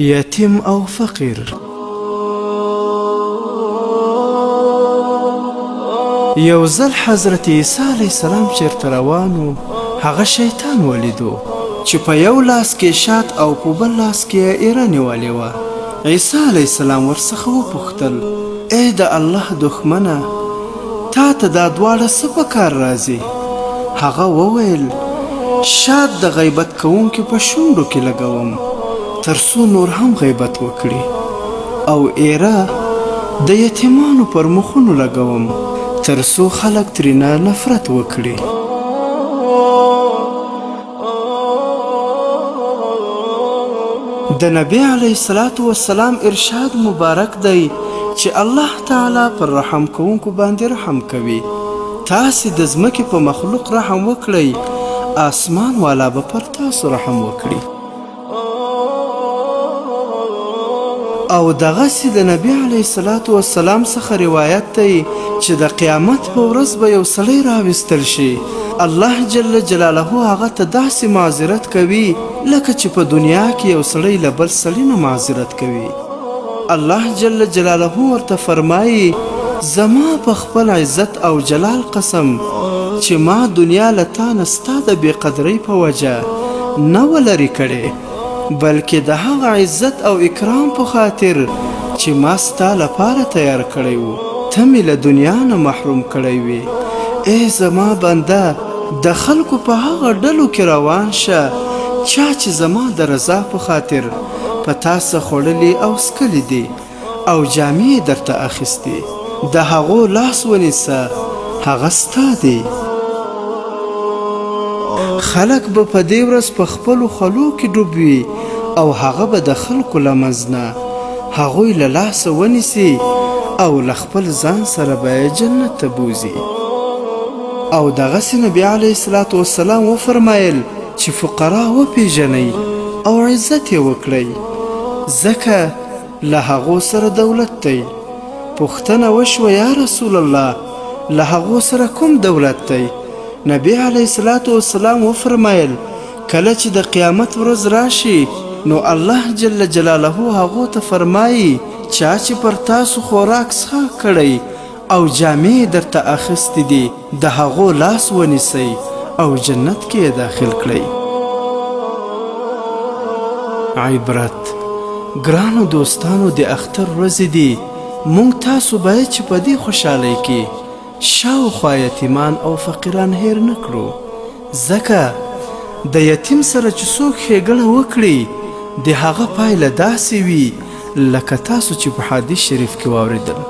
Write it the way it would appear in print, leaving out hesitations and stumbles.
یتیم او فقیر. یو ځل حضرت عیسی علیه السلام چیرته روان و، هغه شیطان ولیدو چې په یو لاس کې شات او په بل لاس کې یې ایره نیولې وه. عیسی علیه السلام ورڅخه وپوښتل: ای د الله دښمنه، تا ته دا دواړه څه په کار راځي؟ هغه وویل: شات د غیبت کوونکي په شونډو کې لګوم تر څو نور هم غیبت وکړي، او ایره د یتیمانو پر مخونو لګوم تر څو خلک ترېنه نفرت وکړي. د نبی علیه الصلاة والسلام ارشاد مبارک دی چې الله تعالی پر رحم کوونکو باندې رحم کوي. تاسې د ځمکې په مخلوق رحم وکړئ، آسمان والا به پر تاسو رحم وکړي. او دغسې د نبی علیه الصلاة والسلام څخه روایت دی چې د قیامت په ورځ به یو سړی راوستل شي، الله جل جلاله هغه ته داسې معذرت کوي لکه چې په دنیا کې یو سړی له بل سړي نه معذرت کوي. الله جل جلاله ورته فرمایي: زما په خپل عزت او جلال قسم چې ما دنیا له تا نه ستا د بېقدرۍ په وجه نه وه لرې کړې، بلکې د هغه عزت او اکرام په خاطر چې ما ستا لپاره تیار کړی و، ته مې له دنیا نه محروم کړی وې. ای زما بنده، د خلکو په هغه ډلو کې روان شه چا چې زما د رضا په خاطر په تا څه خوړلي او څکلي دي او جامې درته اخیستې، د هغو لاس ونیسه، هغه ستا دی. خلک به په دې ورځ په خپلو خلو کې ډوب وي او هغه به د خلکو له منځ نه هغوی له لاسه ونیسي او له خپل ځان سره به یې جنت ته بوځي. او دغسې نبي علیه الصلاة والسلام وفرمایل چې فقرا وپېژنئ او عزت یې وکړئ، ځکه له هغو سره دولت دی. پوښتنه وشوه: یا رسول الله، له هغو سره کوم دولت دی؟ نبی علیه الصلاة والسلام وفرمایل: کله چې د قیامت ورځ راشي نو الله جل جلاله هغو ته فرمایي: چا چې پر تاسو خوراک څښاک کړی او جامې درته اخیستې دي، د هغو لاس ونیسئ او جنت کې یې داخل کړئ. عبرت. ګرانو دوستانو، د اختر ورځې دي، موږ تاسو باید چې په دې خوشحالۍ کې شاوخوا یتیمان او فقیران هیر نه کړو، ځکه د یتیم سره چې څوک ښېګڼه وکړي د هغه پایله داسې وي لکه تاسو چې په حدیث شریف کې واورېدل.